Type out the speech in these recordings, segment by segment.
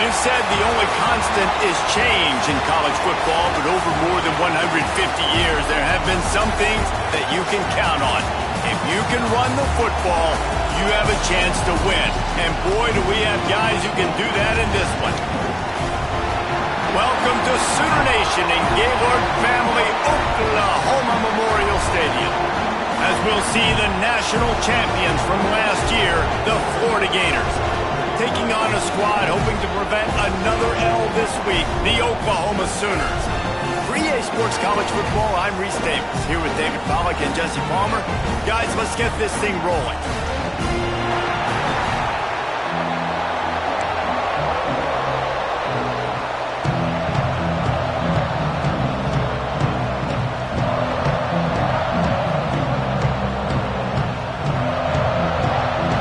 It is said the only constant is change in college football, but over more than 150 years, there have been some things that you can count on. If you can run the football, you have a chance to win. And boy, do we have guys who can do that in this one. Welcome to Sooner Nation in Gaylord Family Oklahoma Memorial Stadium, as we'll see the national champions from last year, the Florida Gators, taking on a squad hoping to prevent another L this week, the Oklahoma Sooners. For EA Sports College Football, I'm Reese Davis, here with David Pollack and Jesse Palmer. Guys, let's get this thing rolling.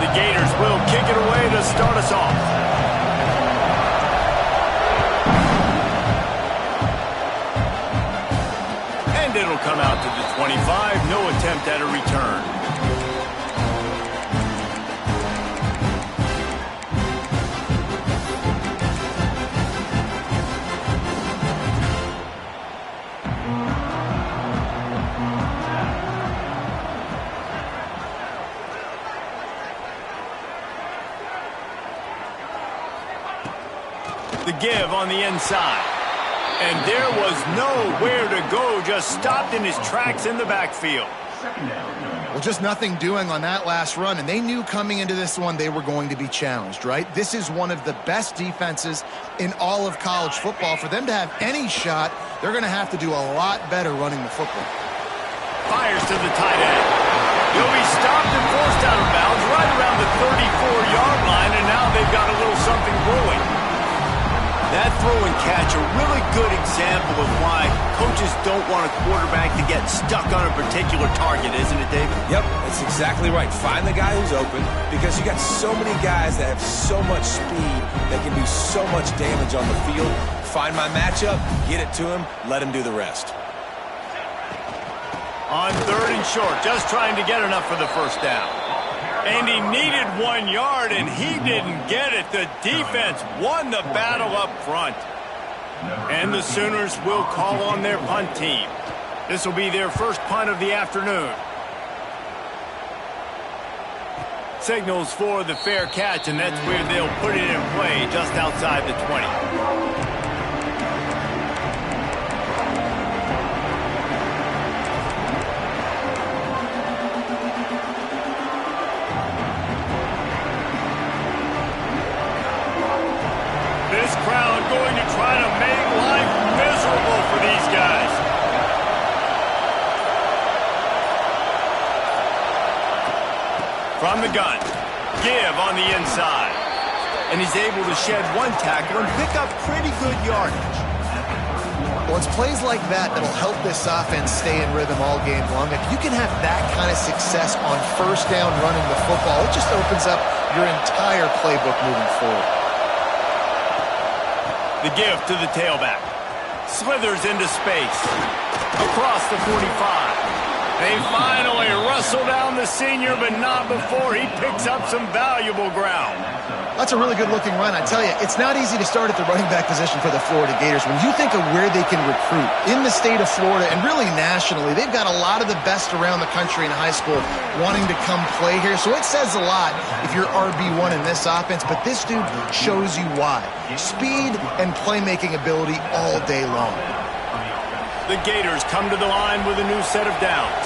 The Gators will kick it away to start us off. And it'll come out to the 25. No attempt at a return. The give on the inside. And there was nowhere to go, just stopped in his tracks in the backfield. Well, just nothing doing on that last run, and they knew coming into this one they were going to be challenged, right? This is one of the best defenses in all of college football. For them to have any shot, they're going to have to do a lot better running the football. Fires to the tight end. He'll be stopped and forced out of bounds right around the 34-yard line, and now they've got a little something brewing. That throw and catch, a really good example of why coaches don't want a quarterback to get stuck on a particular target, isn't it, David? Yep, that's exactly right. Find the guy who's open, because you got so many guys that have so much speed that can do so much damage on the field. Find my matchup, get it to him, let him do the rest. On 3rd and short, just trying to get enough for the first down. And he needed 1 yard, and he didn't get it. The defense won the battle up front. And the Sooners will call on their punt team. This will be their first punt of the afternoon. Signals for the fair catch, and that's where they'll put it in play, just outside the 20. This crowd going to try to make life miserable for these guys. From the gun, give on the inside. And he's able to shed one tackle and pick up pretty good yardage. Well, it's plays like that that'll help this offense stay in rhythm all game long. If you can have that kind of success on first down running the football, it just opens up your entire playbook moving forward. The give to the tailback. Slithers into space. Across the 45. They finally wrestle down the senior, but not before he picks up some valuable ground. That's a really good-looking run. I tell you, it's not easy to start at the running back position for the Florida Gators. When you think of where they can recruit in the state of Florida and really nationally, they've got a lot of the best around the country in high school wanting to come play here. So it says a lot if you're RB1 in this offense, but this dude shows you why. Speed and playmaking ability all day long. The Gators come to the line with a new set of downs.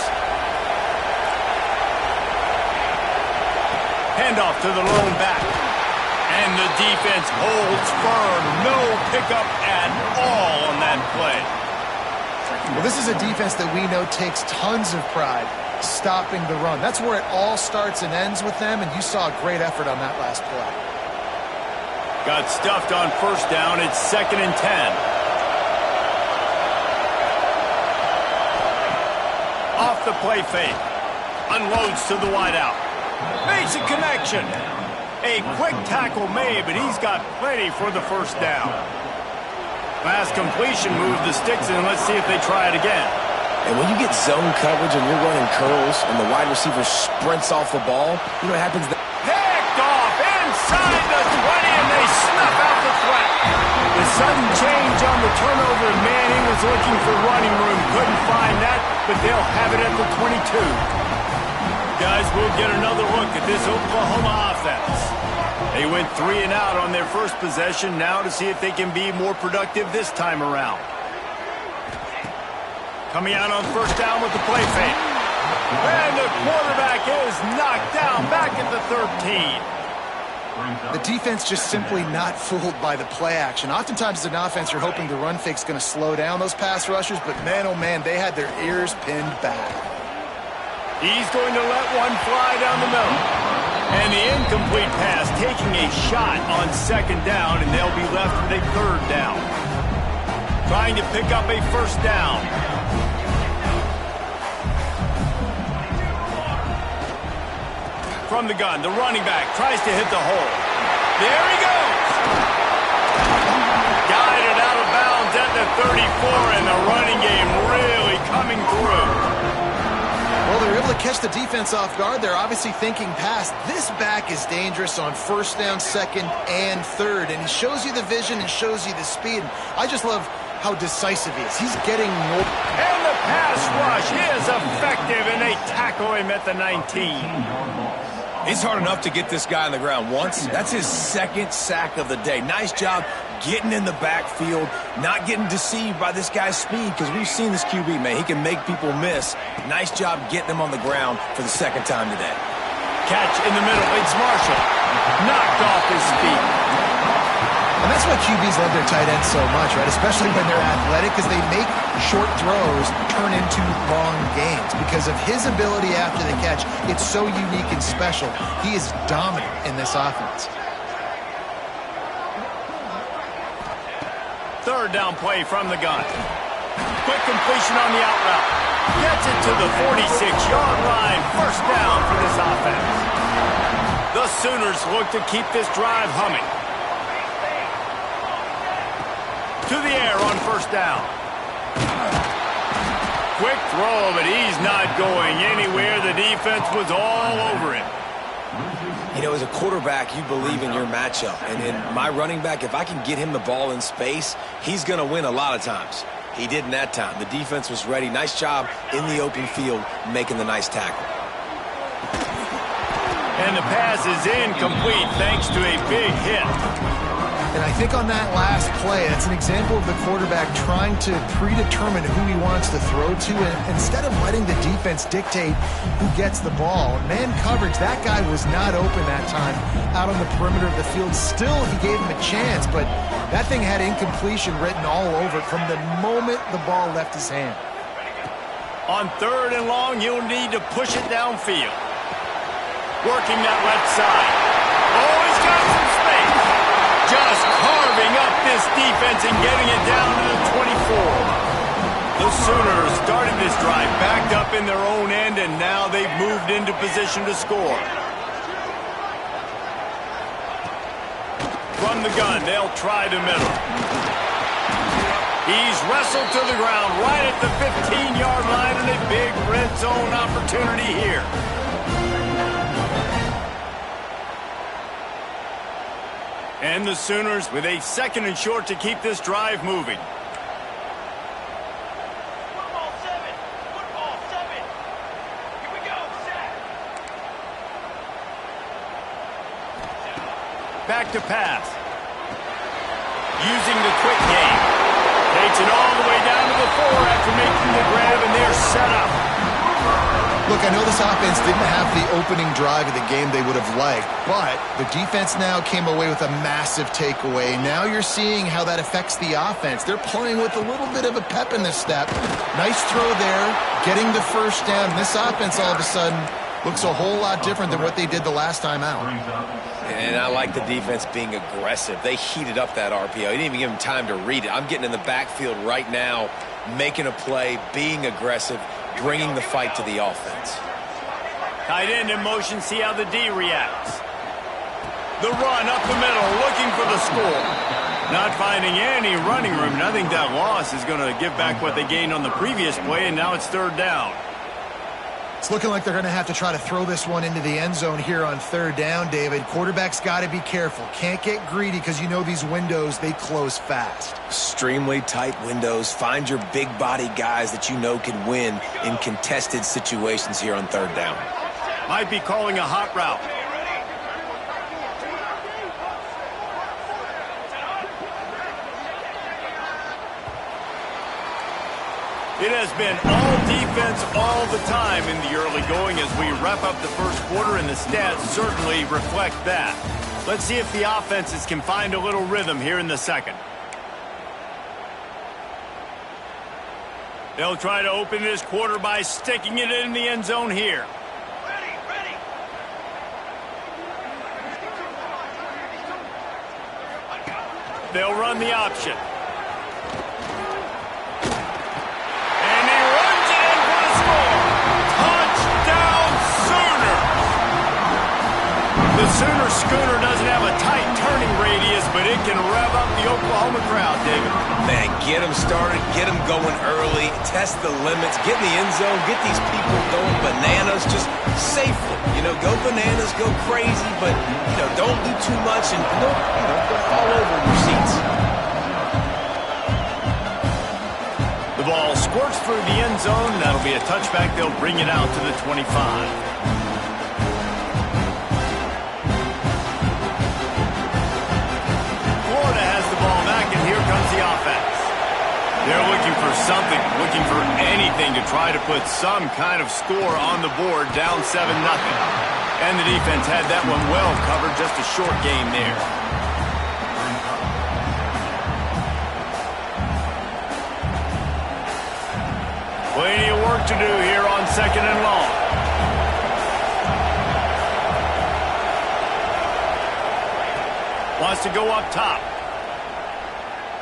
Handoff to the lone back. And the defense holds firm. No pickup at all on that play. Well, this is a defense that we know takes tons of pride stopping the run. That's where it all starts and ends with them, and you saw a great effort on that last play. Got stuffed on first down. It's 2nd and 10. Off the play fake. Unloads to the wideout. Makes a connection. A quick tackle made, but he's got plenty for the first down. Last completion moved the sticks in. Let's see if they try it again. And when you get zone coverage and you're running curls and the wide receiver sprints off the ball, you know what happens? Picked off inside the 20, and they snuff out the threat. sudden change on the turnover. Manning was looking for running room. Couldn't find that, but they'll have it at the 22. Guys, we'll get another look at this Oklahoma offense. They went 3 and out on their first possession. Now to see if they can be more productive this time around. Coming out on first down with the play fake. And the quarterback is knocked down back at the 13. The defense just simply not fooled by the play action. Oftentimes as an offense, you're hoping the run fake's going to slow down those pass rushers, but man, oh man, they had their ears pinned back. He's going to let one fly down the middle. And the incomplete pass taking a shot on second down, and they'll be left with a third down. Trying to pick up a first down. From the gun, the running back tries to hit the hole. There he goes. Guided out of bounds at the 34, and the running game really coming through. Well, they're able to catch the defense off guard. They're obviously thinking past. This back is dangerous on first down, second, and third. And he shows you the vision and shows you the speed. And I just love how decisive he is. He's getting more. And the pass rush is effective, and they tackle him at the 19. It's hard enough to get this guy on the ground once. That's his second sack of the day. Nice job getting in the backfield, not getting deceived by this guy's speed, because we've seen this QB, man. He can make people miss. Nice job getting him on the ground for the second time today. Catch in the middle. It's Marshall. Knocked off his feet. And that's why QBs love their tight ends so much, right? Especially when they're athletic, because they make short throws turn into long gains. Because of his ability after the catch, it's so unique and special. He is dominant in this offense. Third down play from the gun. Quick completion on the out route. Gets it to the 46-yard line. First down for this offense. The Sooners look to keep this drive humming. To the air on first down. Quick throw, but he's not going anywhere. The defense was all over him. You know, as a quarterback, you believe in your matchup. And in my running back, if I can get him the ball in space, he's going to win a lot of times. He didn't that time. The defense was ready. Nice job in the open field making the nice tackle. And the pass is incomplete thanks to a big hit. And I think on that last play, that's an example of the quarterback trying to predetermine who he wants to throw to, and instead of letting the defense dictate who gets the ball. Man coverage, that guy was not open that time out on the perimeter of the field. Still, he gave him a chance, but that thing had incompletion written all over it from the moment the ball left his hand. On third and long, you'll need to push it downfield. Working that left side. Oh, he's got some space. Just carving up this defense and getting it down to the 24. The Sooners started this drive backed up in their own end, and now they've moved into position to score. From the gun, they'll try the middle. He's wrestled to the ground right at the 15-yard line, and a big red zone opportunity here. And the Sooners with a second and short to keep this drive moving. Football seven. Here we go, set. Back to pass. Using the quick game. Takes it all the way down to the 4 after making the grab, and they're set up. Look, I know this offense didn't have the opening drive of the game they would have liked, but the defense now came away with a massive takeaway. Now you're seeing how that affects the offense. They're playing with a little bit of a pep in their step. Nice throw there, getting the first down. This offense all of a sudden looks a whole lot different than what they did the last time out. And I like the defense being aggressive. They heated up that RPO. He didn't even give him time to read it. I'm getting in the backfield right now, making a play, being aggressive, bringing the fight to the offense. Tight end in motion, see how the D reacts. The run up the middle, looking for the score. Not finding any running room, and I think that loss is going to give back what they gained on the previous play, and now it's third down. It's looking like they're going to have to try to throw this one into the end zone here on third down, David. Quarterback's got to be careful. Can't get greedy because you know these windows, they close fast. Extremely tight windows. Find your big body guys that you know can win in contested situations here on third down. Might be calling a hot route. It has been all defense all the time in the early going as we wrap up the first quarter, and the stats certainly reflect that. Let's see if the offenses can find a little rhythm here in the second. They'll try to open this quarter by sticking it in the end zone here. Ready. They'll run the option. The Sooner Schooner doesn't have a tight turning radius, but it can rev up the Oklahoma crowd, David. Man, get them started, get them going early, test the limits, get in the end zone, get these people going bananas just safely. You know, go bananas, go crazy, but, you know, don't do too much and don't fall over in your seats. The ball squirts through the end zone. That'll be a touchback. They'll bring it out to the 25. They're looking for something, looking for anything to try to put some kind of score on the board, down 7-0. And the defense had that one well covered, just a short game there. Plenty of work to do here on second and long. Wants to go up top.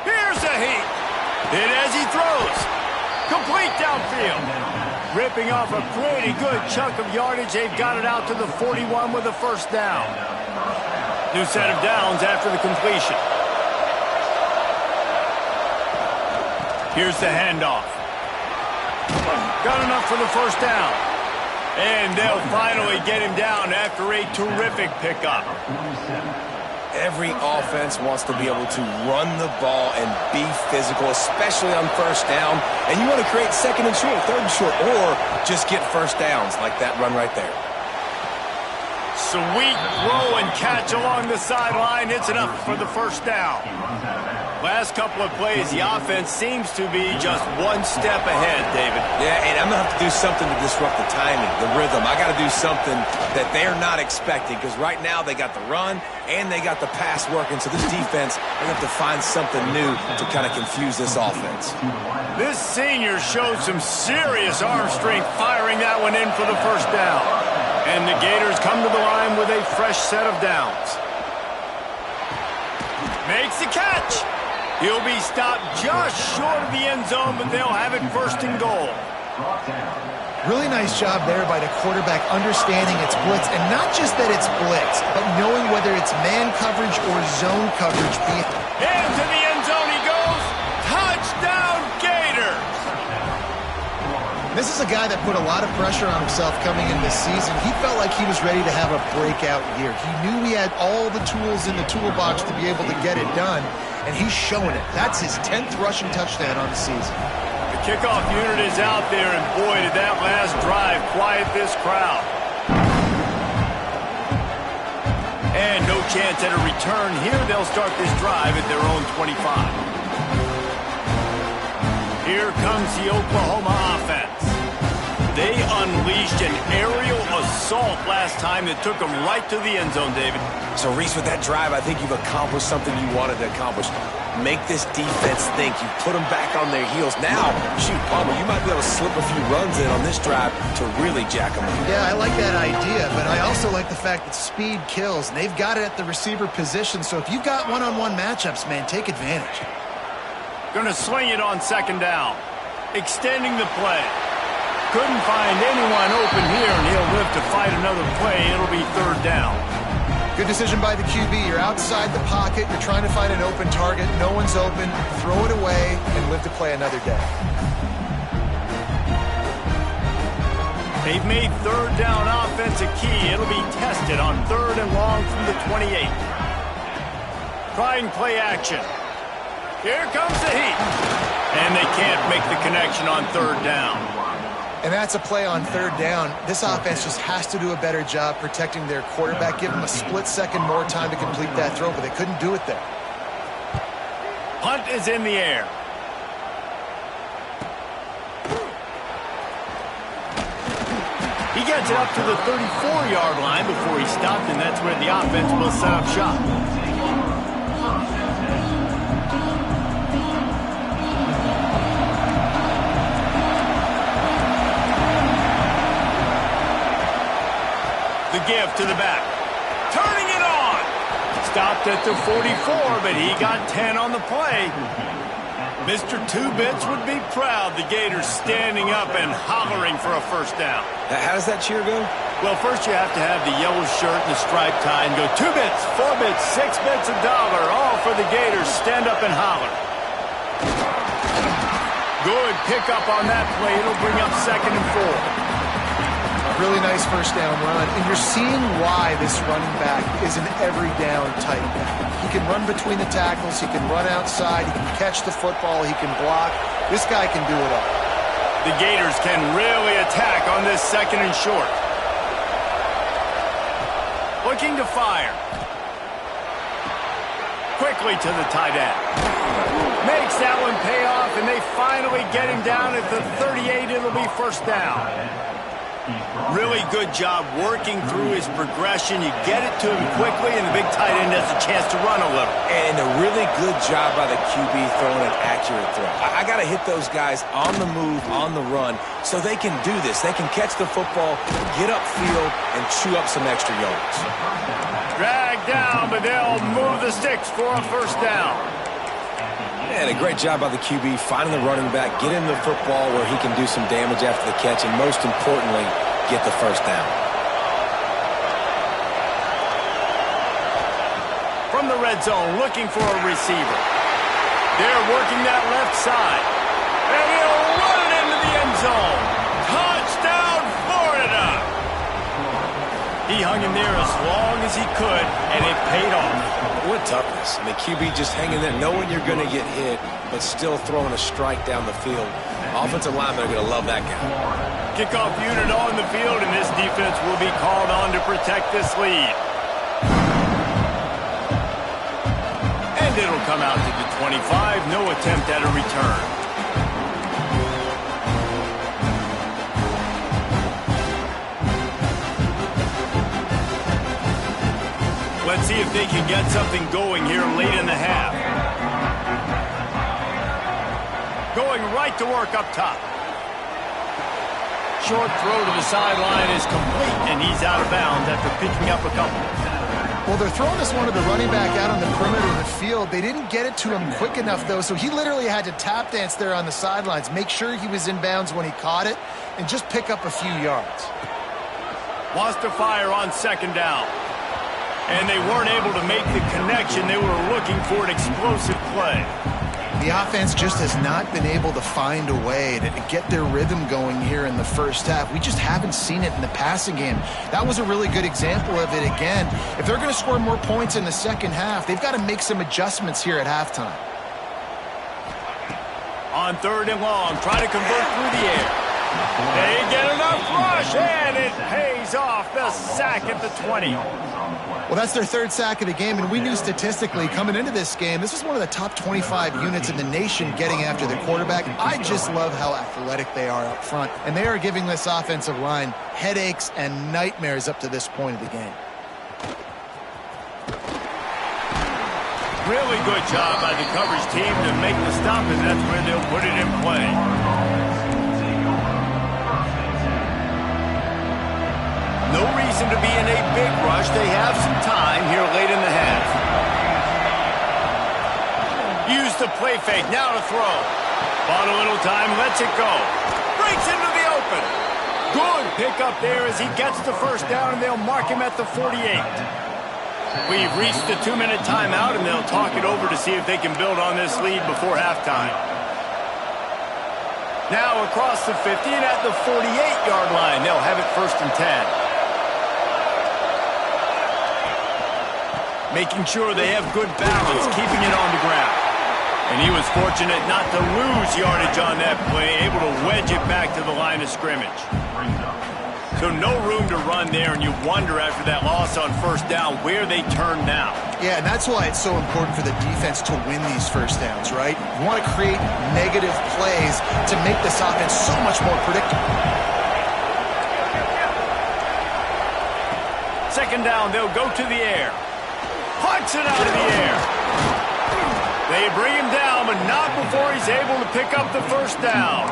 Here's a heat. Hit as he throws. Complete downfield. Ripping off a pretty good chunk of yardage. They've got it out to the 41 with a first down. New set of downs after the completion. Here's the handoff. Got enough for the first down. And they'll finally get him down after a terrific pickup. Every offense wants to be able to run the ball and be physical, especially on first down. And you want to create second and short, third and short, or just get first downs like that run right there. Sweet throw and catch along the sideline. It's enough for the first down. Last couple of plays, the offense seems to be just one step ahead, David. Yeah, and I'm going to have to do something to disrupt the timing, the rhythm. I got to do something that they're not expecting, because right now they got the run and they got the pass working. So this defense, they're going to have to find something new to kind of confuse this offense. This senior showed some serious arm strength firing that one in for the first down. And the Gators come to the line with a fresh set of downs. Makes the catch. He'll be stopped just short of the end zone, but they'll have it first and goal. Really nice job there by the quarterback understanding it's blitz, and not just that it's blitz, but knowing whether it's man coverage or zone coverage. Into the end zone he goes. Touchdown, Gators! This is a guy that put a lot of pressure on himself coming in this season. He felt like he was ready to have a breakout year. He knew he had all the tools in the toolbox to be able to get it done, and he's showing it. That's his 10th rushing touchdown on the season. The kickoff unit is out there, and boy, did that last drive quiet this crowd. And no chance at a return here. They'll start this drive at their own 25. Here comes the Oklahoma offense. They unleashed an aerial assault last time that took them right to the end zone, David. So, Reese, with that drive, I think you've accomplished something you wanted to accomplish. Make this defense think. You put them back on their heels. Now, shoot, Palmer, you might be able to slip a few runs in on this drive to really jack them up. Yeah, I like that idea, but I also like the fact that speed kills, and they've got it at the receiver position. So if you've got one-on-one matchups, man, take advantage. Going to sling it on second down. Extending the play. Couldn't find anyone open here, and he'll live to fight another play. It'll be third down. Good decision by the QB. You're outside the pocket. You're trying to find an open target. No one's open. Throw it away and live to play another day. They've made third down offense a key. It'll be tested on 3rd and long from the 28. Trying play action. Here comes the heat. And they can't make the connection on 3rd down. And that's a play on 3rd down. This offense just has to do a better job protecting their quarterback. Give them a split second more time to complete that throw, but they couldn't do it there. Punt is in the air. He gets it up to the 34-yard line before he stopped, and that's where the offense will set up shop. The give to the back. Turning it on. Stopped at the 44, but he got 10 on the play. Mr. Two-Bits would be proud. The Gators standing up and hollering for a first down. How does that cheer go? Well, first you have to have the yellow shirt and the striped tie and go 2 bits, 4 bits, 6 bits, $1, all for the Gators. Stand up and holler. Good pickup on that play. It'll bring up 2nd and 4. Really nice first down run, and you're seeing why this running back is an every down type back. He can run between the tackles, he can run outside, he can catch the football, he can block. This guy can do it all. The Gators can really attack on this 2nd and short. Looking to fire. Quickly to the tight end. Makes that one pay off, and they finally get him down at the 38. It'll be first down. Really good job working through his progression. You get it to him quickly, and the big tight end has a chance to run a little. And a really good job by the QB throwing an accurate throw. I got to hit those guys on the move, on the run, so they can do this. They can catch the football, get upfield, and chew up some extra yards. Dragged down, but they'll move the sticks for a first down. And a great job by the QB finding the running back, get him the football where he can do some damage after the catch, and most importantly, get the first down. From the red zone, looking for a receiver. They're working that left side. And he'll run it into the end zone. Touchdown, Florida! He hung in there as long as he could, and it paid off. What toughness. And the QB just hanging there, knowing you're going to get hit, but still throwing a strike down the field. Offensive linemen are going to love that guy. Kickoff unit on the field, and this defense will be called on to protect this lead. And it'll come out to the 25. No attempt at a return. Let's see if they can get something going here late in the half. Going right to work up top. Short throw to the sideline is complete, and he's out of bounds after picking up a couple. Well, they're throwing this one to the running back out on the perimeter of the field. They didn't get it to him quick enough, though, so he literally had to tap dance there on the sidelines, make sure he was in bounds when he caught it, and just pick up a few yards. Wants to fire on 2nd down. And they weren't able to make the connection. They were looking for an explosive play. The offense just has not been able to find a way to get their rhythm going here in the first half. We just haven't seen it in the passing game. That was a really good example of it again. If they're going to score more points in the second half, they've got to make some adjustments here at halftime. On 3rd and long, try to convert through the air. They get enough rush, and it pays off. The sack at the 20. Well, that's their 3rd sack of the game, and we knew statistically coming into this game, this is one of the top 25 units in the nation getting after the quarterback. I just love how athletic they are up front, and they are giving this offensive line headaches and nightmares up to this point of the game. Really good job by the coverage team to make the stop, and that's where they'll put it in play. No reason to be in a big rush. They have some time here late in the half. Use the play fake. Now to throw. Bought a little time. Lets it go. Breaks into the open. Good pickup there as he gets the first down, and they'll mark him at the 48. We've reached the 2-minute timeout, and they'll talk it over to see if they can build on this lead before halftime. Now across the 50 and at the 48-yard line, they'll have it 1st and 10. Making sure they have good balance, keeping it on the ground. And he was fortunate not to lose yardage on that play, able to wedge it back to the line of scrimmage. So no room to run there, and you wonder after that loss on 1st down where they turn now. Yeah, and that's why it's so important for the defense to win these 1st downs, right? You want to create negative plays to make this offense so much more predictable. 2nd down, they'll go to the air. Punts it out of the air. They bring him down, but not before he's able to pick up the 1st down.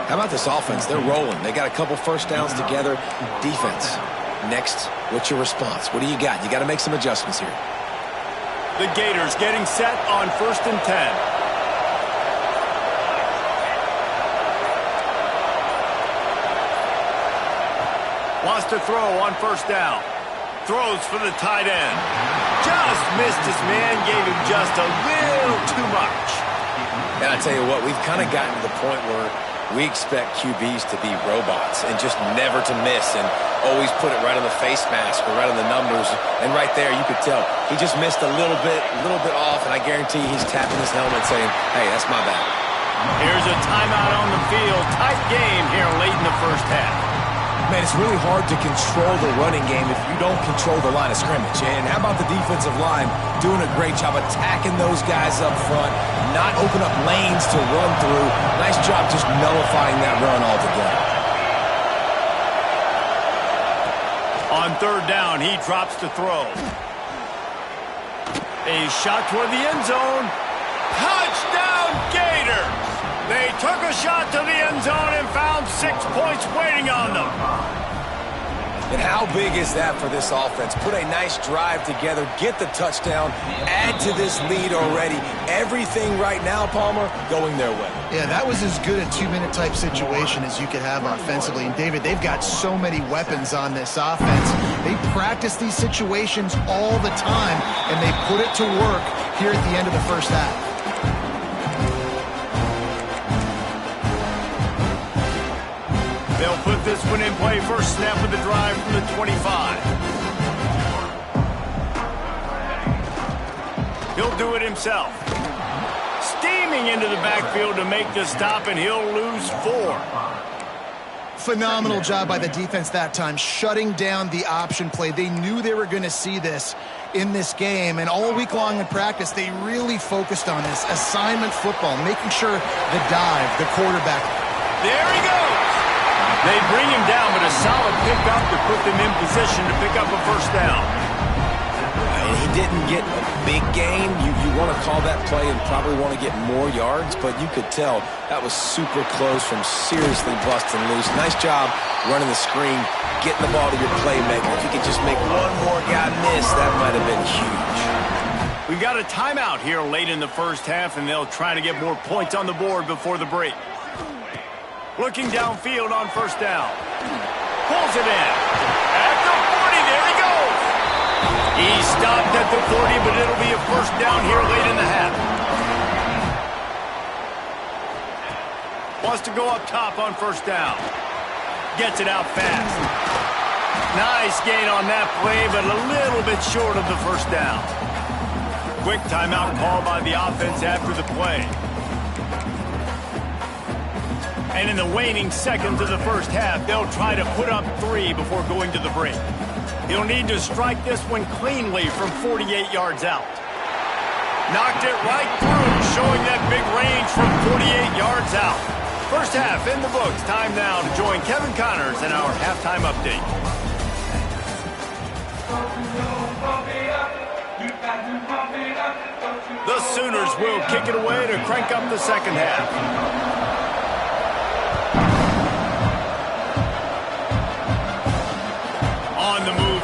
How about this offense? They're rolling. They got a couple 1st downs together. Defense. Next, what's your response? What do you got? You got to make some adjustments here. The Gators getting set on 1st and 10. Wants to throw on 1st down. Throws for the tight end. Just missed his man, gave him just a little too much. And I tell you what, we've kind of gotten to the point where we expect QBs to be robots and just never to miss and always put it right on the face mask or right on the numbers. And right there, you could tell he just missed a little bit off, and I guarantee he's tapping his helmet saying, hey, that's my bad. Here's a timeout on the field. Tight game here late in the 1st half. Man, it's really hard to control the running game if you don't control the line of scrimmage. And how about the defensive line doing a great job attacking those guys up front, not open up lanes to run through. Nice job just nullifying that run altogether. On 3rd down, he drops to throw. A shot toward the end zone. Touchdown, Gators! They took a shot to the end zone and found 6 points waiting on them. And how big is that for this offense? Put a nice drive together, get the touchdown, add to this lead already. Everything right now, Palmer, going their way. Yeah, that was as good a 2-minute type situation as you could have offensively. And, David, they've got so many weapons on this offense. They practice these situations all the time, and they put it to work here at the end of the 1st half. They'll put this one in play. 1st snap of the drive from the 25. He'll do it himself. Steaming into the backfield to make the stop, and he'll lose 4. Phenomenal job by the defense that time, shutting down the option play. They knew they were going to see this in this game, and all week long in practice, they really focused on this assignment football, making sure the dive, the quarterback. There he goes. They bring him down, but a solid pickup to put them in position to pick up a 1st down. He didn't get a big gain. You want to call that play and probably want to get more yards, but you could tell that was super close from seriously busting loose. Nice job running the screen, getting the ball to your playmaker. If you could just make one more guy miss, that might have been huge. We've got a timeout here late in the 1st half, and they'll try to get more points on the board before the break. Looking downfield on 1st down. Pulls it in. At the 40, there he goes. He stopped at the 40, but it'll be a 1st down here late in the half. Wants to go up top on 1st down. Gets it out fast. Nice gain on that play, but a little bit short of the 1st down. Quick timeout call by the offense after the play. And in the waning seconds of the 1st half, they'll try to put up 3 before going to the break. He'll need to strike this one cleanly from 48 yards out. Knocked it right through, showing that big range from 48 yards out. 1st half in the books. Time now to join Kevin Connors in our halftime update. The Sooners will kick it away to crank up the 2nd half.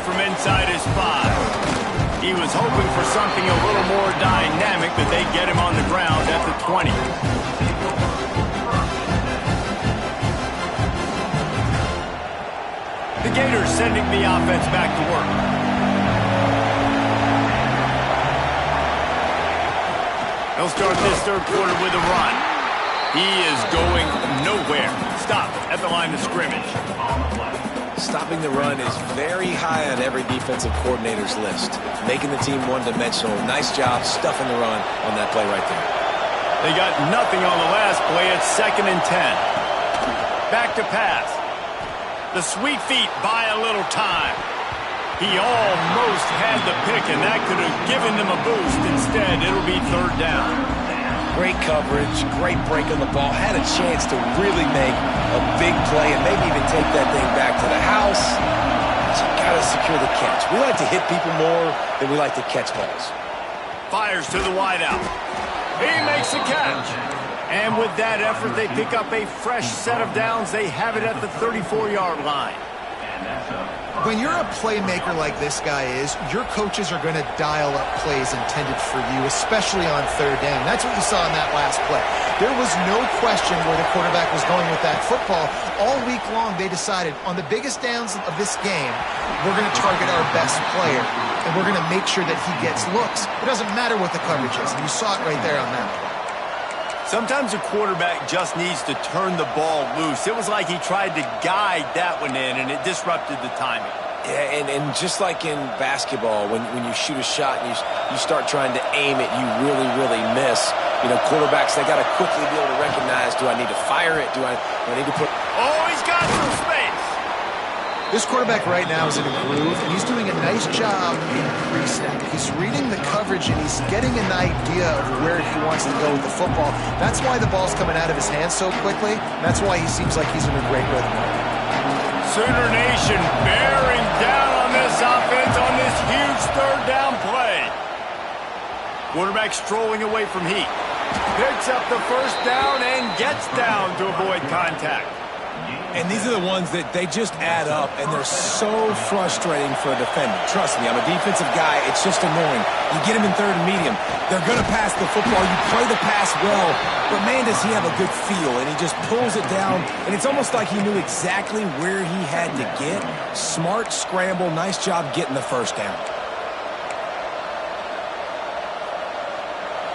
From inside his 5. He was hoping for something a little more dynamic, but they get him on the ground at the 20. The Gators sending the offense back to work. They'll start this 3rd quarter with a run. He is going nowhere. Stop at the line of scrimmage. Stopping the run is very high on every defensive coordinator's list. Making the team one-dimensional. Nice job stuffing the run on that play right there. They got nothing on the last play. It's 2nd and 10. Back to pass. The sweet feet buy a little time. He almost had the pick, and that could have given them a boost. Instead, it'll be 3rd down. Great coverage, great break on the ball. Had a chance to really make a big play and maybe even take that thing back to the house. But you got to secure the catch. We like to hit people more than we like to catch balls. Fires to the wideout. He makes the catch. And with that effort, they pick up a fresh set of downs. They have it at the 34-yard line. When you're a playmaker like this guy is, your coaches are going to dial up plays intended for you, especially on 3rd down. That's what you saw in that last play. There was no question where the quarterback was going with that football. All week long, they decided on the biggest downs of this game, we're going to target our best player, and we're going to make sure that he gets looks. It doesn't matter what the coverage is, and you saw it right there on that play. Sometimes a quarterback just needs to turn the ball loose. It was like he tried to guide that one in, and it disrupted the timing. Yeah, and just like in basketball, when you shoot a shot and you start trying to aim it, you really, really miss. You know, quarterbacks, they got to quickly be able to recognize, do I need to fire it? Do I need to put... Oh, he's got some space. This quarterback right now is in a groove, and he's doing a nice job in pre-snap. He's reading the coverage, and he's getting an idea of where he wants to go with the football. That's why the ball's coming out of his hands so quickly. That's why he seems like he's in a great rhythm. Sooner Nation bearing down on this offense on this huge 3rd down play. Quarterback strolling away from heat. Picks up the 1st down and gets down to avoid contact. And these are the ones that they just add up, and they're so frustrating for a defender. Trust me, I'm a defensive guy. It's just annoying. You get him in 3rd and medium. They're going to pass the football. You play the pass well, but man, does he have a good feel, and he just pulls it down, and it's almost like he knew exactly where he had to get. Smart scramble. Nice job getting the 1st down.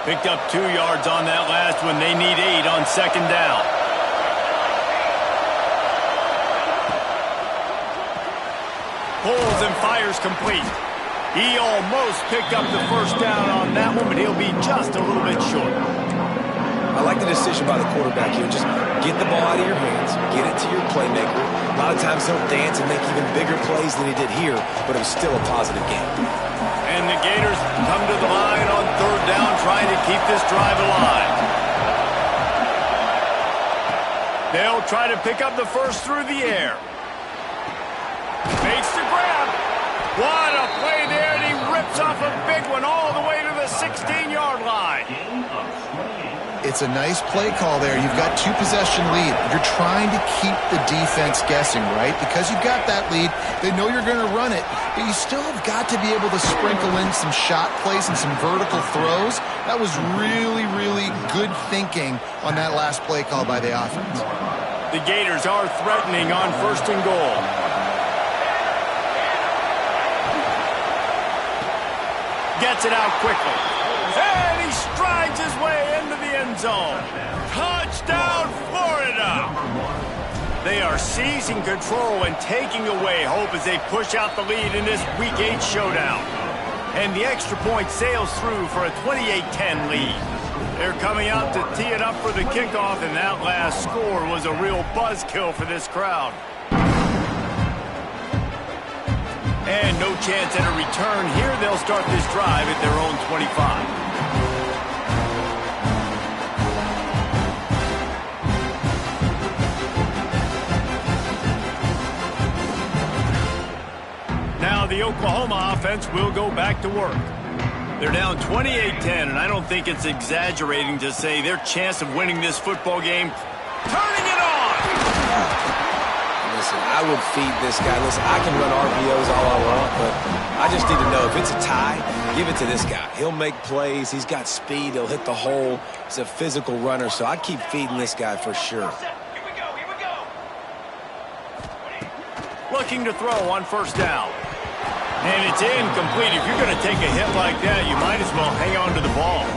Picked up 2 yards on that last one. They need 8 on 2nd down. Pulls and fires complete. He almost picked up the 1st down on that one, but he'll be just a little bit short. I like the decision by the quarterback here. Just get the ball out of your hands, get it to your playmaker. A lot of times he'll dance and make even bigger plays than he did here, but it was still a positive game. And the Gators come to the line on 3rd down, trying to keep this drive alive. They'll try to pick up the 1st through the air. Makes the grab. What a play there, and he rips off a big one all the way to the 16-yard line. It's a nice play call there. You've got 2-possession lead. You're trying to keep the defense guessing, right? Because you've got that lead, they know you're going to run it, but you still have got to be able to sprinkle in some shot plays and some vertical throws. That was really, really good thinking on that last play call by the offense. The Gators are threatening on 1st and goal. Gets it out quickly. And he strides his way into the end zone. Touchdown, Florida! They are seizing control and taking away hope as they push out the lead in this Week 8 showdown. And the extra point sails through for a 28-10 lead. They're coming out to tee it up for the kickoff, and that last score was a real buzzkill for this crowd. And no chance at a return here. They'll start this drive at their own 25. Now the Oklahoma offense will go back to work. They're down 28-10, and I don't think it's exaggerating to say their chance of winning this football game, turning it on! Listen, I would feed this guy. Listen, I can run RPOs all I want, but I just need to know if it's a tie, give it to this guy. He'll make plays. He's got speed. He'll hit the hole. He's a physical runner, so I'd keep feeding this guy for sure. Here we go. Looking to throw on 1st down. And it's incomplete. If you're going to take a hit like that, you might as well hang on to the ball.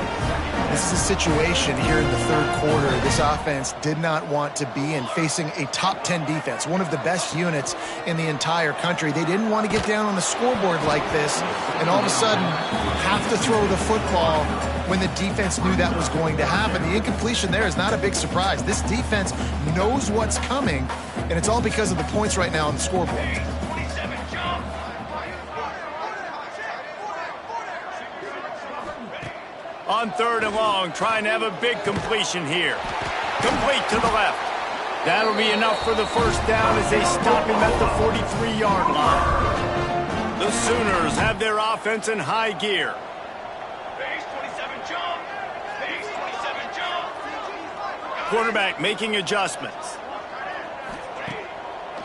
This is a situation here in the third quarter this offense did not want to be in, facing a top 10 defense, one of the best units in the entire country. They didn't want to get down on the scoreboard like this and all of a sudden have to throw the football when the defense knew that was going to happen. The incompletion there is not a big surprise. This defense knows what's coming, and it's all because of the points right now on the scoreboard. On 3rd and long, trying to have a big completion here. Complete to the left. That'll be enough for the first down as they stop him at the 43-yard line. The Sooners have their offense in high gear. Base 27 jump. Base 27 jump. Quarterback making adjustments.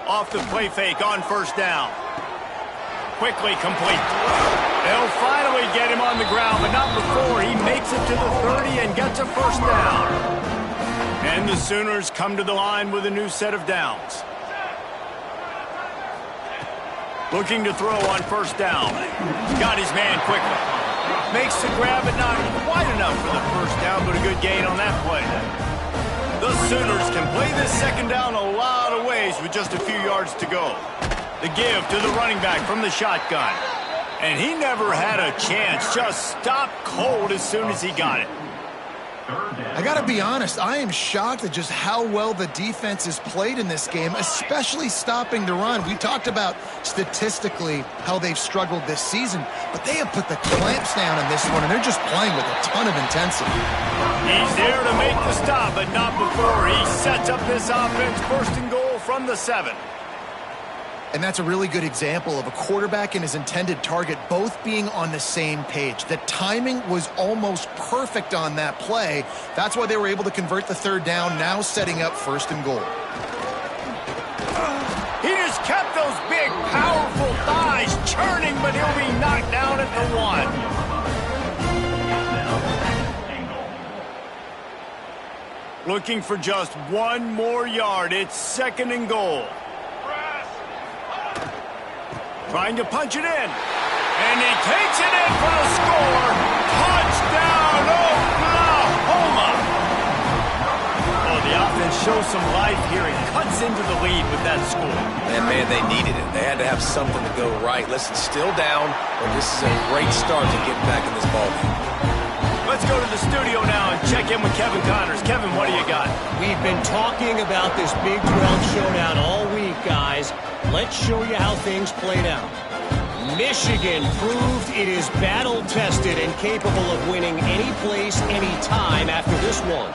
Off the play fake on first down. Quickly complete. They'll finally get him on the ground, but not before he makes it to the 30 and gets a first down. And the Sooners come to the line with a new set of downs. Looking to throw on first down. Got his man quickly. Makes the grab, but not quite enough for the first down, but a good gain on that play. The Sooners can play this second down a lot of ways with just a few yards to go. The give to the running back from the shotgun. And he never had a chance, just stopped cold as soon as he got it. I got to be honest, I am shocked at just how well the defense has played in this game, especially stopping the run. We talked about statistically how they've struggled this season, but they have put the clamps down in this one, and they're just playing with a ton of intensity. He's there to make the stop, but not before he sets up this offense. 1st and goal from the 7. And that's a really good example of a quarterback and his intended target both being on the same page. The timing was almost perfect on that play. That's why they were able to convert the 3rd down, now setting up 1st and goal. He just kept those big, powerful thighs churning, but he'll be knocked down at the 1. Looking for just 1 more yard. It's 2nd and goal. Trying to punch it in. And he takes it in for the score. Touchdown, Oklahoma! Oh, the offense shows some life here and cuts into the lead with that score. And, man, they needed it. They had to have something to go right. Listen, still down, but this is a great start to get back in this ballgame. Let's go to the studio now and check in with Kevin Connors. Kevin, what do you got? We've been talking about this Big 12 showdown all week, guys. Let's show you how things played out. Michigan proved it is battle-tested and capable of winning any place, any time after this one.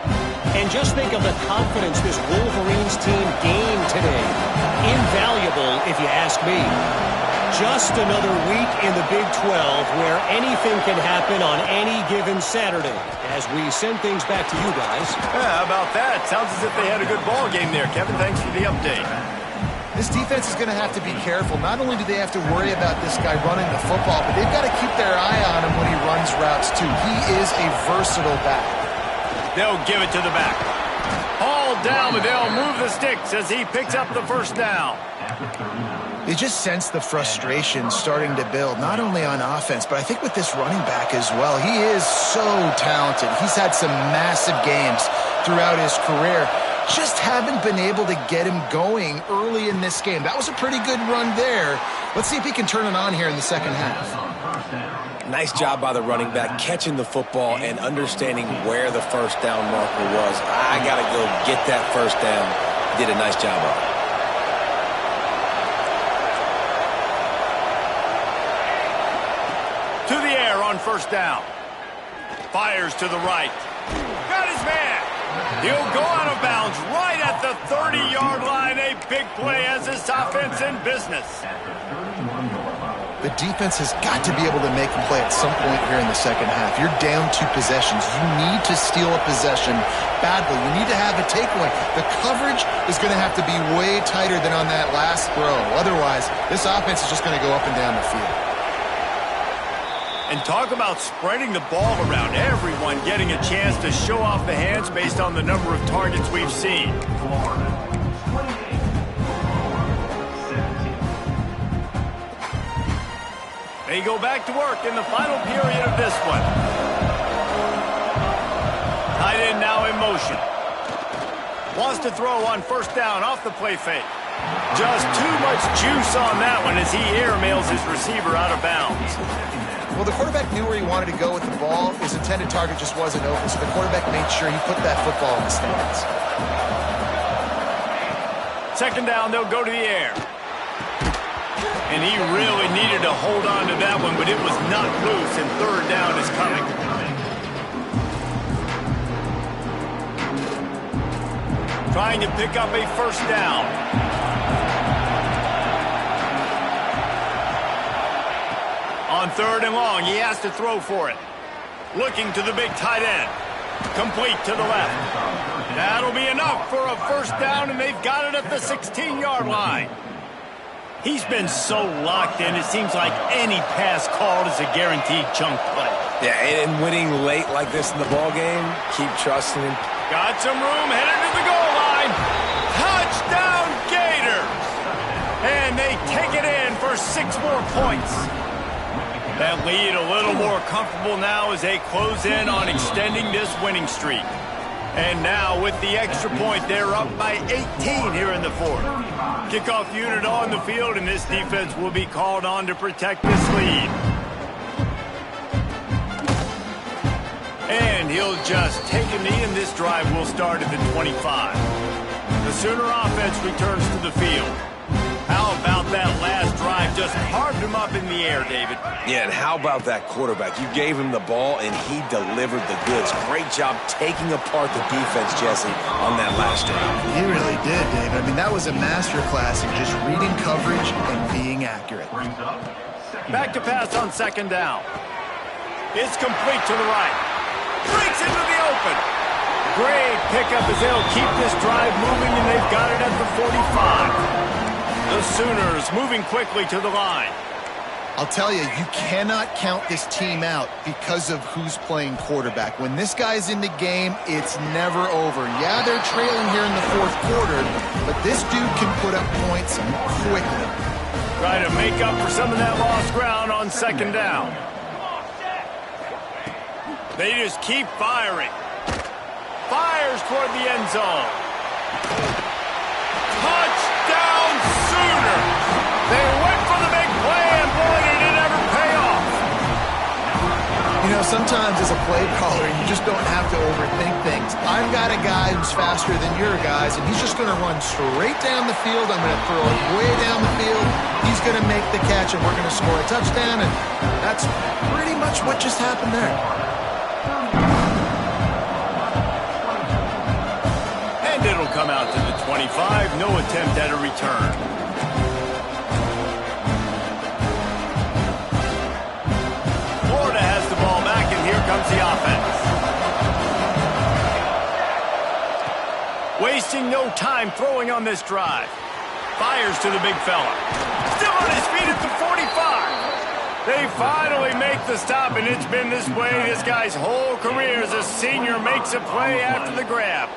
And just think of the confidence this Wolverines team gained today. Invaluable, if you ask me. Just another week in the Big 12 where anything can happen on any given Saturday. As we send things back to you guys. Yeah, how about that? Sounds as if they had a good ball game there. Kevin, thanks for the update. This defense is going to have to be careful. Not only do they have to worry about this guy running the football, but they've got to keep their eye on him when he runs routes, too. He is a versatile back. They'll give it to the back. All down, but they'll move the sticks as he picks up the first down. You just sense the frustration starting to build, not only on offense, but I think with this running back as well. He is so talented. He's had some massive games throughout his career. Just haven't been able to get him going early in this game. That was a pretty good run there. Let's see if he can turn it on here in the second half. Nice job by the running back, catching the football and understanding where the first down marker was. I got to go get that first down. Did a nice job of it. To the air on first down. Fires to the right. Got his man. He'll go out of bounds right at the 30-yard line. A big play as this offense in business. The defense has got to be able to make a play at some point here in the second half. You're down 2 possessions. You need to steal a possession badly. You need to have a takeaway. The coverage is going to have to be way tighter than on that last throw. Otherwise, this offense is just going to go up and down the field. And talk about spreading the ball around. Everyone getting a chance to show off the hands based on the number of targets we've seen. They go back to work in the final period of this one. Tight end now in motion. Wants to throw on first down off the play fake. Just too much juice on that one as he airmails his receiver out of bounds. Well, the quarterback knew where he wanted to go with the ball. His intended target just wasn't open, so the quarterback made sure he put that football in the stands. Second down, they'll go to the air. And he really needed to hold on to that one, but it was not loose, and third down is coming. Trying to pick up a first down. On third and long, he has to throw for it. Looking to the big tight end. Complete to the left. That'll be enough for a first down, and they've got it at the 16-yard line. He's been so locked in, it seems like any pass called is a guaranteed chunk play. Yeah, and winning late like this in the ballgame, keep trusting him. Got some room, headed to the goal line. Touchdown, Gators! And they take it in for 6 more points. That lead a little more comfortable now as they close in on extending this winning streak. And now with the extra point, they're up by 18 here in the fourth. Kickoff unit on the field, and this defense will be called on to protect this lead. And he'll just take a knee, and this drive will start at the 25. The Sooner offense returns to the field. How about that last drive? Just carved him up in the air, David. Yeah, and how about that quarterback? You gave him the ball, and he delivered the goods. Great job taking apart the defense, Jesse, on that last drive. He really did, David. I mean, that was a masterclass in just reading coverage and being accurate. Back to pass on second down. It's complete to the right. Breaks into the open. Great pickup as they'll keep this drive moving, and they've got it at the 45. The Sooners moving quickly to the line. I'll tell you, you cannot count this team out because of who's playing quarterback. When this guy's in the game, it's never over. Yeah, they're trailing here in the fourth quarter, but this dude can put up points quickly. Try to make up for some of that lost ground on second down. They just keep firing. Fires toward the end zone. Touchdown, Sooners! They went for the big play, and boy, did it ever pay off. You know, sometimes as a play caller, you just don't have to overthink things. I've got a guy who's faster than your guys, and he's just going to run straight down the field. I'm going to throw it way down the field. He's going to make the catch, and we're going to score a touchdown, and that's pretty much what just happened there. It'll come out to the 25. No attempt at a return. Florida has the ball back, and here comes the offense. Wasting no time throwing on this drive. Fires to the big fella. Still on his feet at the 45. They finally make the stop, and it's been this way this guy's whole career as a senior makes a play after the grab.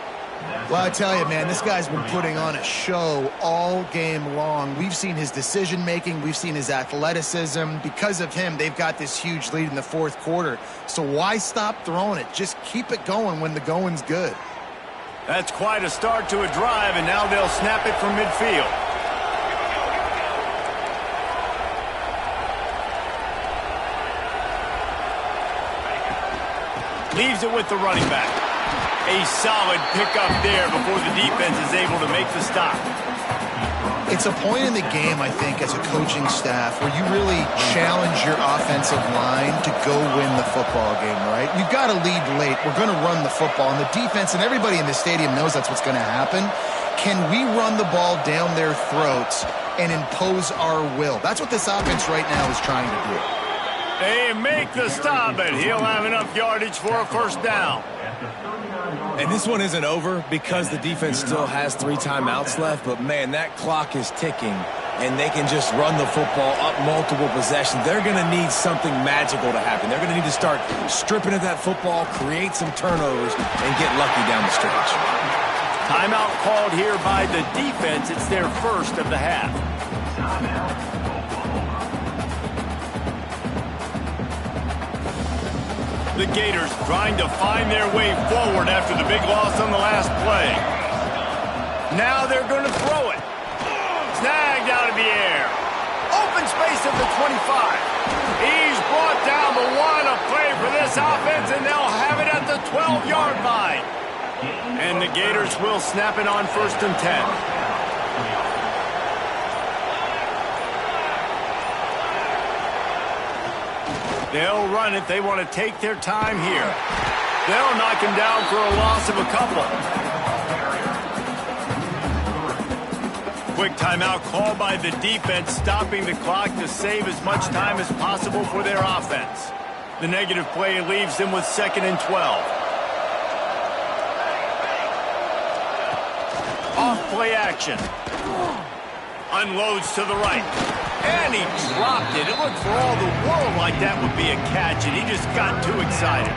Well, I tell you, man, this guy's been putting on a show all game long. We've seen his decision-making. We've seen his athleticism. Because of him, they've got this huge lead in the fourth quarter. So why stop throwing it? Just keep it going when the going's good. That's quite a start to a drive, and now they'll snap it from midfield. Leaves it with the running back. A solid pickup there before the defense is able to make the stop. It's a point in the game, I think, as a coaching staff where you really challenge your offensive line to go win the football game, right? You've got to lead late. We're going to run the football, and the defense and everybody in the stadium knows that's what's going to happen. Can we run the ball down their throats and impose our will? That's what this offense right now is trying to do. They make the stop, but he'll have enough yardage for a first down. And this one isn't over because the defense still has 3 timeouts left, but man, that clock is ticking, and they can just run the football up multiple possessions. They're going to need something magical to happen. They're going to need to start stripping at that football, create some turnovers, and get lucky down the stretch. Timeout called here by the defense. It's their first of the half. The Gators trying to find their way forward after the big loss on the last play. Now they're going to throw it. Snagged out of the air. Open space at the 25. He's brought down, but what a play for this offense, and they'll have it at the 12-yard line. And the Gators will snap it on 1st and 10. They'll run it. They want to take their time here. They'll knock him down for a loss of a couple. Quick timeout called by the defense, stopping the clock to save as much time as possible for their offense. The negative play leaves them with 2nd and 12. Off play action. Unloads to the right. And he dropped it. It looked for all the world like that would be a catch, and he just got too excited.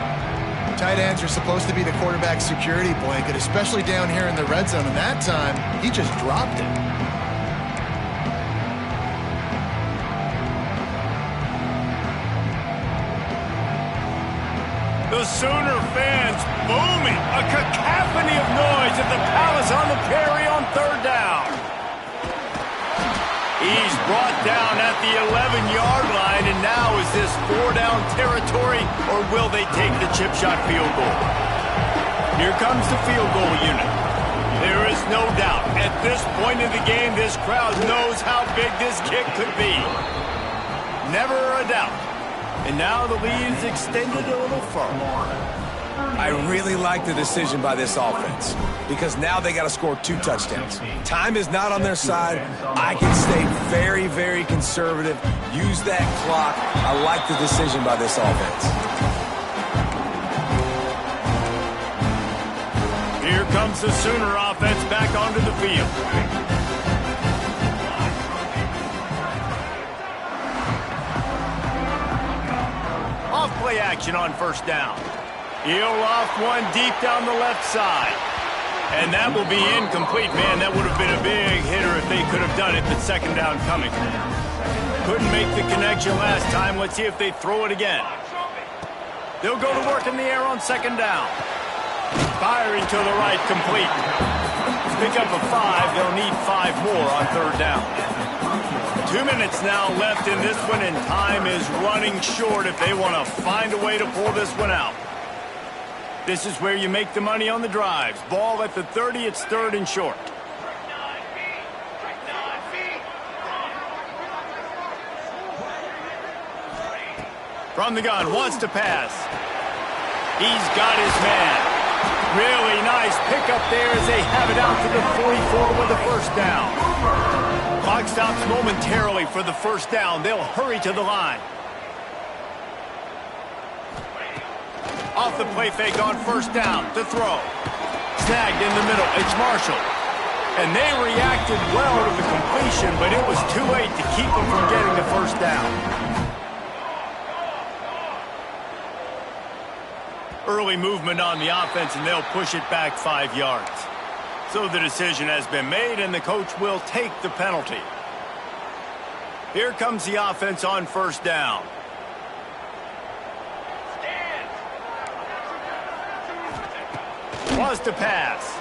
Tight ends are supposed to be the quarterback's security blanket, especially down here in the red zone. And that time, he just dropped it. The Sooner fans booming. A cacophony of noise at the Palace on the Prairie on 3rd down. He's brought down at the 11-yard line, and now is this 4-down territory, or will they take the chip shot field goal? Here comes the field goal unit. There is no doubt. At this point in the game, this crowd knows how big this kick could be. Never a doubt. And now the lead is extended a little further. I really like the decision by this offense because now they got to score 2 touchdowns. Time is not on their side. I can stay very, very conservative. Use that clock. I like the decision by this offense. Here comes the Sooner offense back onto the field. Off play action on 1st down. He'll loft one deep down the left side. And that will be incomplete. Man, that would have been a big hitter if they could have done it, but 2nd down coming. Couldn't make the connection last time. Let's see if they throw it again. They'll go to work in the air on 2nd down. Firing to the right, complete. Pick up a 5. They'll need 5 more on 3rd down. 2 minutes now left in this one, and time is running short if they want to find a way to pull this one out. This is where you make the money on the drives. Ball at the 30, it's 3rd and short. From the gun, wants to pass. He's got his man. Really nice pickup there as they have it out to the 44 with a 1st down. Clock stops momentarily for the 1st down. They'll hurry to the line. Off the play fake on 1st down to throw. Snagged in the middle. It's Marshall. And they reacted well to the completion, but it was too late to keep them from getting the 1st down. Early movement on the offense, and they'll push it back 5 yards. So the decision has been made, and the coach will take the penalty. Here comes the offense on 1st down. Was to pass.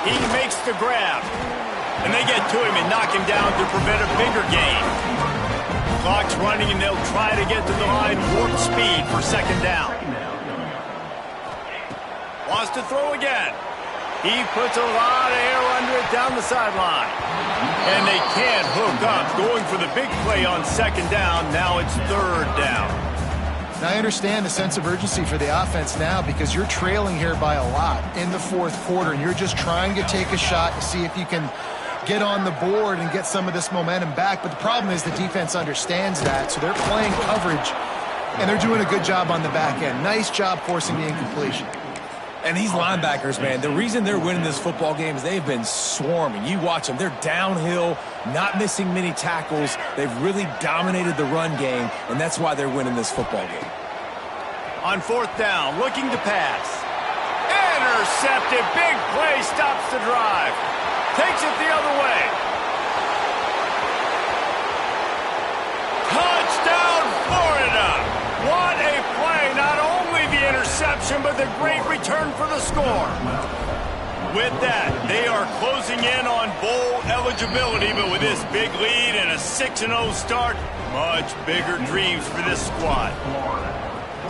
He makes the grab. And they get to him and knock him down to prevent a bigger gain. Clock's running, and they'll try to get to the line warp speed for 2nd down. Wants to throw again. He puts a lot of air under it down the sideline. And they can't hook up. Going for the big play on 2nd down. Now it's 3rd down. Now, I understand the sense of urgency for the offense now because you're trailing here by a lot in the 4th quarter, and you're just trying to take a shot to see if you can get on the board and get some of this momentum back. But the problem is the defense understands that, so they're playing coverage, and they're doing a good job on the back end. Nice job forcing the incompletion. And these linebackers, man, the reason they're winning this football game is they've been swarming. You watch them. They're downhill, not missing many tackles. They've really dominated the run game, and that's why they're winning this football game. On 4th down, looking to pass. Intercepted. Big play stops the drive. Takes it the other way. Touchdown, Florida. What a interception, but the great return for the score. With that, they are closing in on bowl eligibility, but with this big lead and a 6-0 start, much bigger dreams for this squad.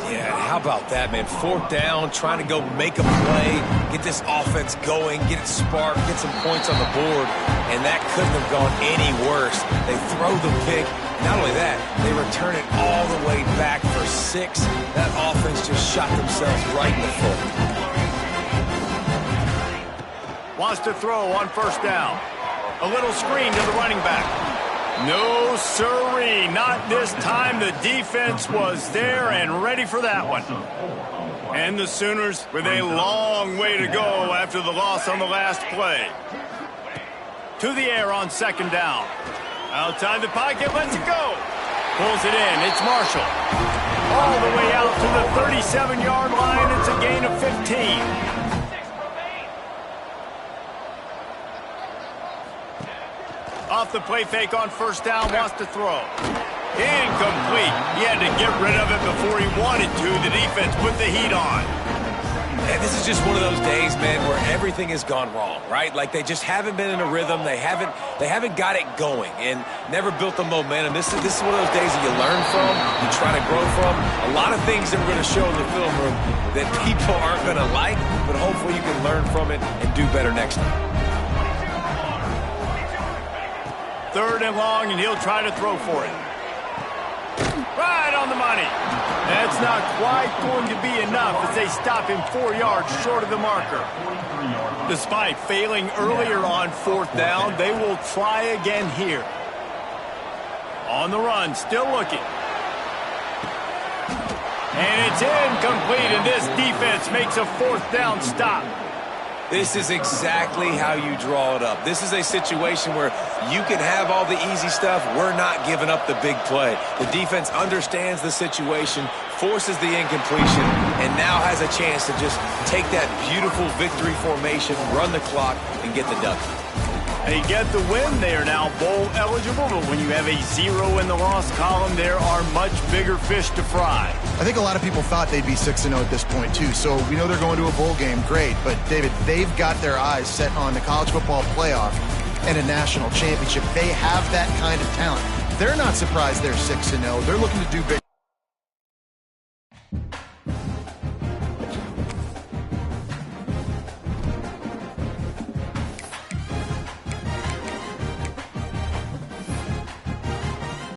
Yeah, how about that, man? 4th down, trying to go make a play, get this offense going, get it sparked, get some points on the board, and that couldn't have gone any worse. They throw the pick. Not only that, they return it all the way back for 6. That offense just shot themselves right in the foot. Wants to throw on 1st down. A little screen to the running back. No siree, not this time. The defense was there and ready for that one. And the Sooners with a long way to go after the loss on the last play. To the air on 2nd down. Outside the pocket, lets it go. Pulls it in, it's Marshall. All the way out to the 37-yard line, it's a gain of 15. Off the play fake on 1st down, wants to throw. Incomplete. He had to get rid of it before he wanted to. The defense put the heat on. And this is just one of those days, man, where everything has gone wrong, right? Like they just haven't been in a rhythm. They haven't got it going and never built the momentum. This is one of those days that you learn from, you try to grow from. A lot of things that we're going to show in the film room that people aren't going to like, but hopefully you can learn from it and do better next time. 3rd and long, and he'll try to throw for it. Right on the money. That's not quite going to be enough as they stop him 4 yards short of the marker. Despite failing earlier on 4th down, they will try again here. On the run, still looking. And it's incomplete, and this defense makes a 4th down stop. This is exactly how you draw it up. This is a situation where you can have all the easy stuff. We're not giving up the big play. The defense understands the situation, forces the incompletion, and now has a chance to just take that beautiful victory formation, run the clock, and get the dub. They get the win. They are now bowl eligible, but when you have a 0 in the loss column, there are much bigger fish to fry. I think a lot of people thought they'd be 6-0 at this point, too. So we know they're going to a bowl game. Great. But, David, they've got their eyes set on the college football playoff and a national championship. They have that kind of talent. They're not surprised they're 6-0. They're looking to do big.